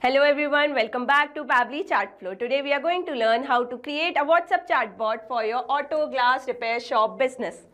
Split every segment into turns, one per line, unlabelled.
Hello everyone, welcome back to Pabbly Chatflow. Today we are going to learn how to create a WhatsApp chatbot for your auto glass repair shop business.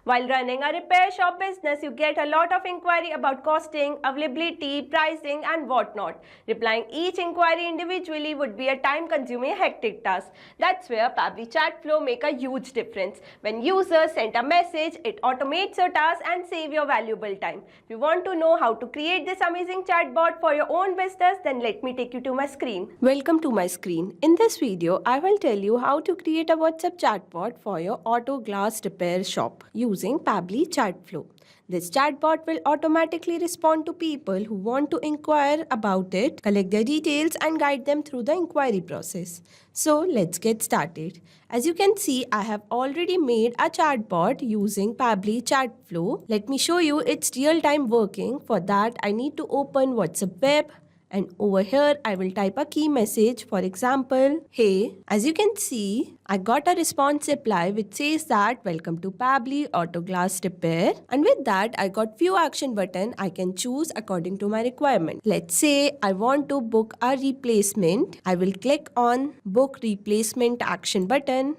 While running a repair shop business, you get a lot of inquiry about costing, availability, pricing and whatnot. Replying each inquiry individually would be a time-consuming hectic task. That's where Pabbly Chatflow make a huge difference. When users send a message, it automates your task and save your valuable time. If you want to know how to create this amazing chatbot for your own business, then let me take you to my screen. Welcome to my screen. In this video, I will tell you how to create a WhatsApp chatbot for your auto glass repair shop using Pabbly Chatflow. This chatbot will automatically respond to people who want to inquire about it, collect their details and guide them through the inquiry process. So let's get started. As you can see, I have already made a chatbot using Pabbly Chatflow. Let me show you its real-time working. For that, I need to open WhatsApp web. And over here, I will type a key message. For example, hey, as you can see, I got a response reply which says that welcome to Pabbly Auto Glass Repair. And with that, I got few action button I can choose according to my requirement. Let's say I want to book a replacement. I will click on book replacement action button.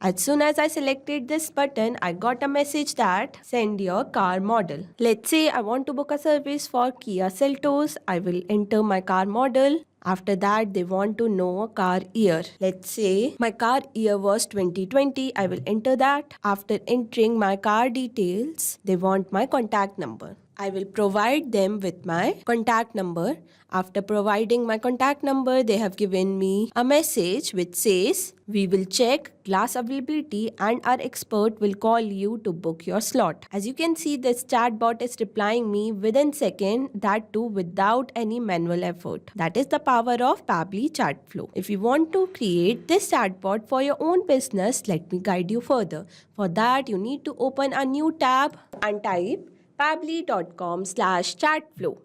As soon as I selected this button, I got a message that send your car model. Let's say I want to book a service for Kia Seltos. I will enter my car model. After that, they want to know car year. Let's say my car year was 2020. I will enter that. After entering my car details, they want my contact number. I will provide them with my contact number. After providing my contact number, they have given me a message which says, we will check glass availability and our expert will call you to book your slot. As you can see, this chatbot is replying me within second, that too without any manual effort. That is the power of Pabbly Chatflow. If you want to create this chatbot for your own business, let me guide you further. For that, you need to open a new tab and type pabbly.com/chatflow.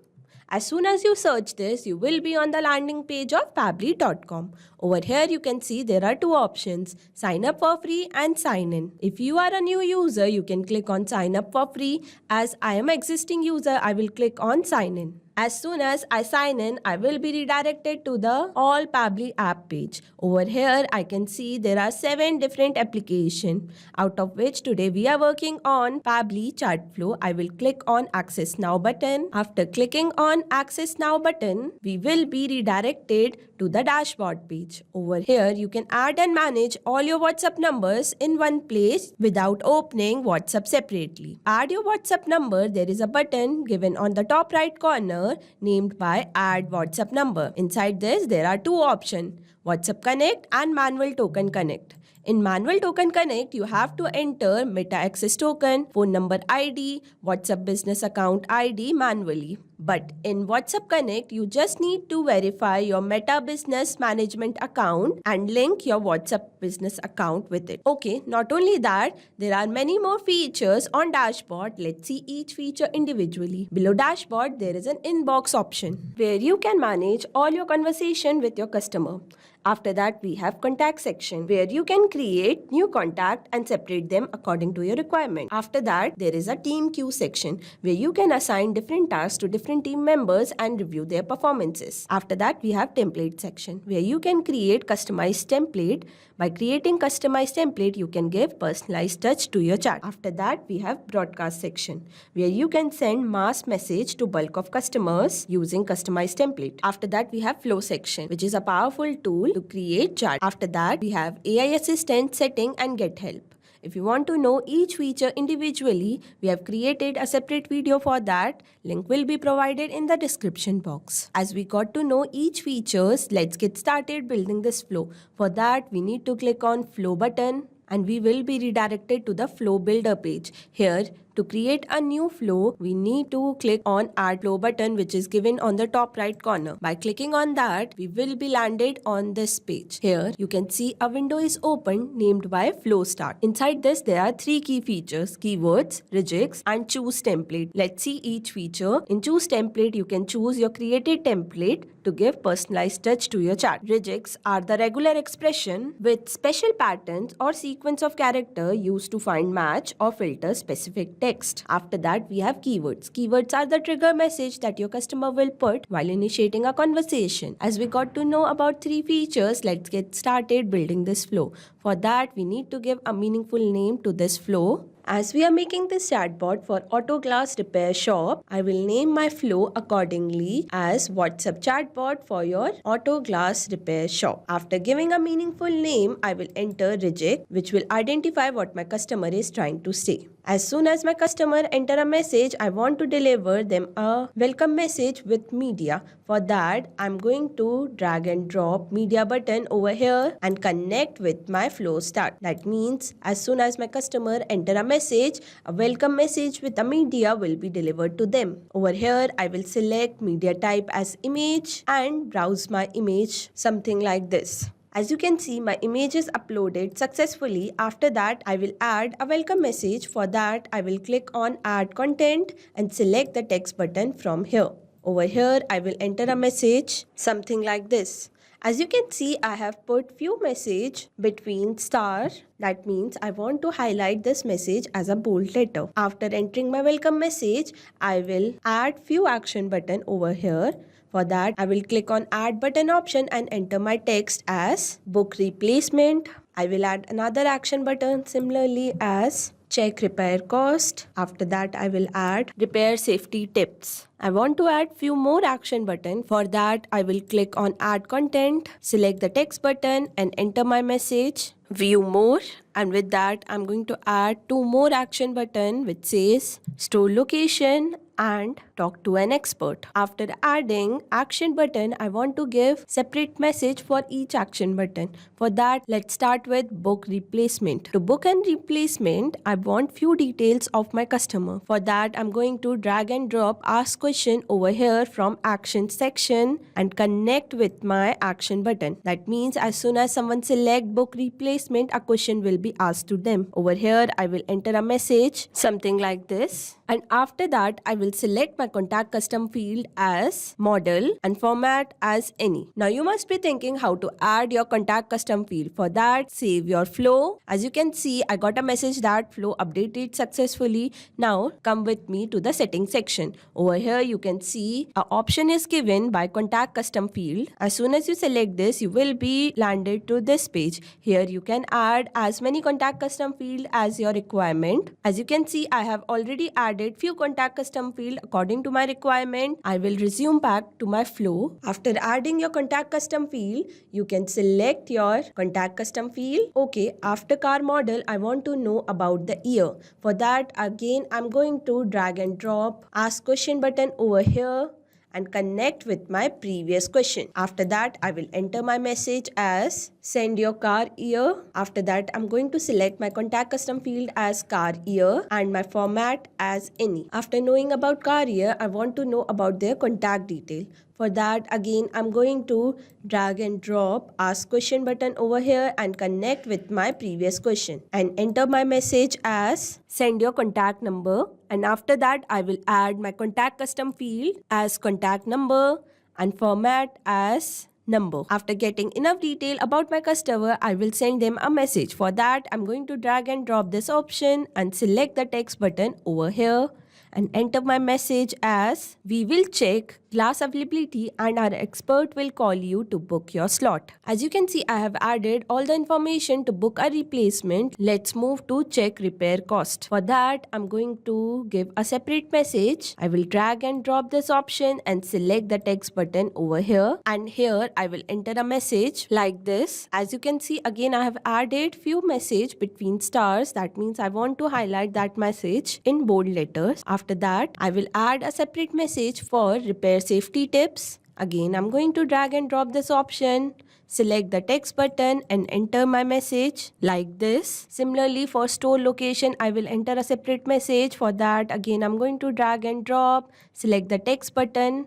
As soon as you search this, you will be on the landing page of pabbly.com. Over here, you can see there are two options, sign up for free and sign in. If you are a new user, you can click on sign up for free. As I am an existing user, I will click on sign in. As soon as I sign in, I will be redirected to the All Pabbly app page. Over here, I can see there are 7 different applications, out of which today we are working on Pabbly Chatflow. I will click on Access Now button. After clicking on Access Now button, we will be redirected to the dashboard page. Over here, you can add and manage all your WhatsApp numbers in one place without opening WhatsApp separately. Add your WhatsApp number. There is a button given on the top right corner named by Add WhatsApp Number. Inside this, there are two options, WhatsApp Connect and Manual Token Connect. In Manual Token Connect, you have to enter Meta Access Token, phone number ID, WhatsApp Business Account ID manually. But in WhatsApp Connect, you just need to verify your Meta Business Management account and link your WhatsApp Business account with it. Okay, not only that, there are many more features on Dashboard. Let's see each feature individually. Below Dashboard, there is an inbox option where you can manage all your conversation with your customer. After that, we have contact section where you can create new contact and separate them according to your requirement. After that, there is a team queue section where you can assign different tasks to different team members and review their performances. After that, we have template section where you can create customized template. By creating customized template, you can give personalized touch to your chat. After that, we have broadcast section where you can send mass message to bulk of customers using customized template. After that, we have flow section, which is a powerful tool to create chat. After that, we have AI assistant setting and get help. If you want to know each feature individually, we have created a separate video for that. Link will be provided in the description box. As we got to know each features, let's get started building this flow. For that, we need to click on flow button and we will be redirected to the flow builder page. Here, to create a new flow, we need to click on Add Flow button, which is given on the top right corner. By clicking on that, we will be landed on this page. Here, you can see a window is opened named by Flow Start. Inside this, there are 3 key features, keywords, regex, and choose template. Let's see each feature. In choose template, you can choose your created template to give personalized touch to your chat. Regex are the regular expression with special patterns or sequence of character used to find match or filter specific text text. After that, we have keywords. Keywords are the trigger message that your customer will put while initiating a conversation. As we got to know about 3 features, let's get started building this flow. For that, we need to give a meaningful name to this flow. As we are making this chatbot for Auto Glass Repair Shop, I will name my flow accordingly as WhatsApp chatbot for your Auto Glass Repair Shop. After giving a meaningful name, I will enter reject, which will identify what my customer is trying to say. As soon as my customer enter a message, I want to deliver them a welcome message with media. For that, I'm going to drag and drop media button over here and connect with my flow start. That means as soon as my customer enter a message, a welcome message with a media will be delivered to them. Over here, I will select media type as image and browse my image, something like this. As you can see, my image is uploaded successfully. After that, I will add a welcome message. For that, I will click on add content and select the text button from here. Over here, I will enter a message, something like this. As you can see, I have put few message between star. That means I want to highlight this message as a bold letter. After entering my welcome message, I will add few action button over here. For that, I will click on add button option and enter my text as book replacement. I will add another action button similarly as check repair cost. After that, I will add repair safety tips. I want to add few more action button. For that, I will click on add content, select the text button and enter my message, view more. And with that, I'm going to add 2 more action button which says store location and talk to an expert. After adding action button, I want to give separate message for each action button. For that, let's start with book replacement. To book and replacement, I want few details of my customer. For that, I'm going to drag and drop ask question over here from action section and connect with my action button. That means as soon as someone select book replacement, a question will be asked to them. Over here, I will enter a message, something like this. And after that, I will select my contact custom field as model and format as any. Now you must be thinking how to add your contact custom field. For that, save your flow. As you can see, I got a message that flow updated successfully. Now come with me to the settings section. Over here, you can see an option is given by contact custom field. As soon as you select this, you will be landed to this page. Here you can add as many contact custom field as your requirement. As you can see, I have already added few contact custom field according to my requirement. I will resume back to my flow. After adding your contact custom field, you can select your contact custom field. Okay, after car model, I want to know about the year. For that, again, I'm going to drag and drop ask question button over here and connect with my previous question. After that, I will enter my message as send your car year. After that, I'm going to select my contact custom field as car year and my format as any. After knowing about car year, I want to know about their contact detail. For that, again, I'm going to drag and drop ask question button over here and connect with my previous question and enter my message as send your contact number. And after that, I will add my contact custom field as contact number and format as number. After getting enough detail about my customer, I will send them a message. For that, I'm going to drag and drop this option and select the text button over here and enter my message as we will check glass availability and our expert will call you to book your slot. As you can see, I have added all the information to book a replacement. Let's move to check repair cost. For that, I'm going to give a separate message. I will drag and drop this option and select the text button over here. And here I will enter a message like this. As you can see, again, I have added few message between stars. That means I want to highlight that message in bold letters. After that, I will add a separate message for repair safety tips. Again, I'm going to drag and drop this option, select the text button and enter my message like this. Similarly, for store location, I will enter a separate message. For that, again, I'm going to drag and drop, select the text button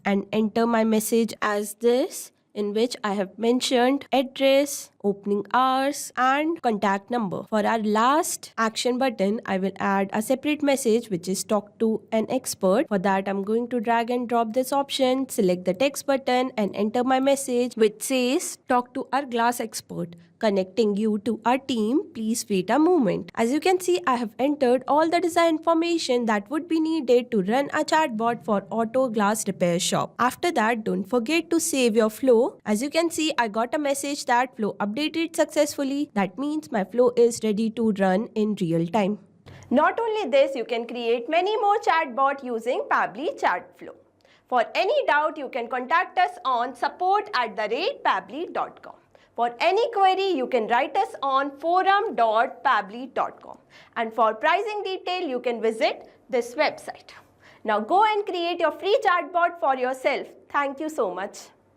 and enter my message as this, in which I have mentioned address. opening hours, and contact number. For our last action button, I will add a separate message which is talk to an expert. For that, I'm going to drag and drop this option, select the text button and enter my message which says talk to our glass expert, connecting you to our team. Please wait a moment. As you can see, I have entered all the design information that would be needed to run a chatbot for auto glass repair shop. After that, don't forget to save your flow. As you can see, I got a message that flow updated successfully. That means my flow is ready to run in real time. Not only this, you can create many more chatbot using Pabbly Chatflow. For any doubt, you can contact us on support@pabbly.com. For any query, you can write us on forum.pabbly.com. And for pricing detail, you can visit this website. Now go and create your free chatbot for yourself. Thank you so much.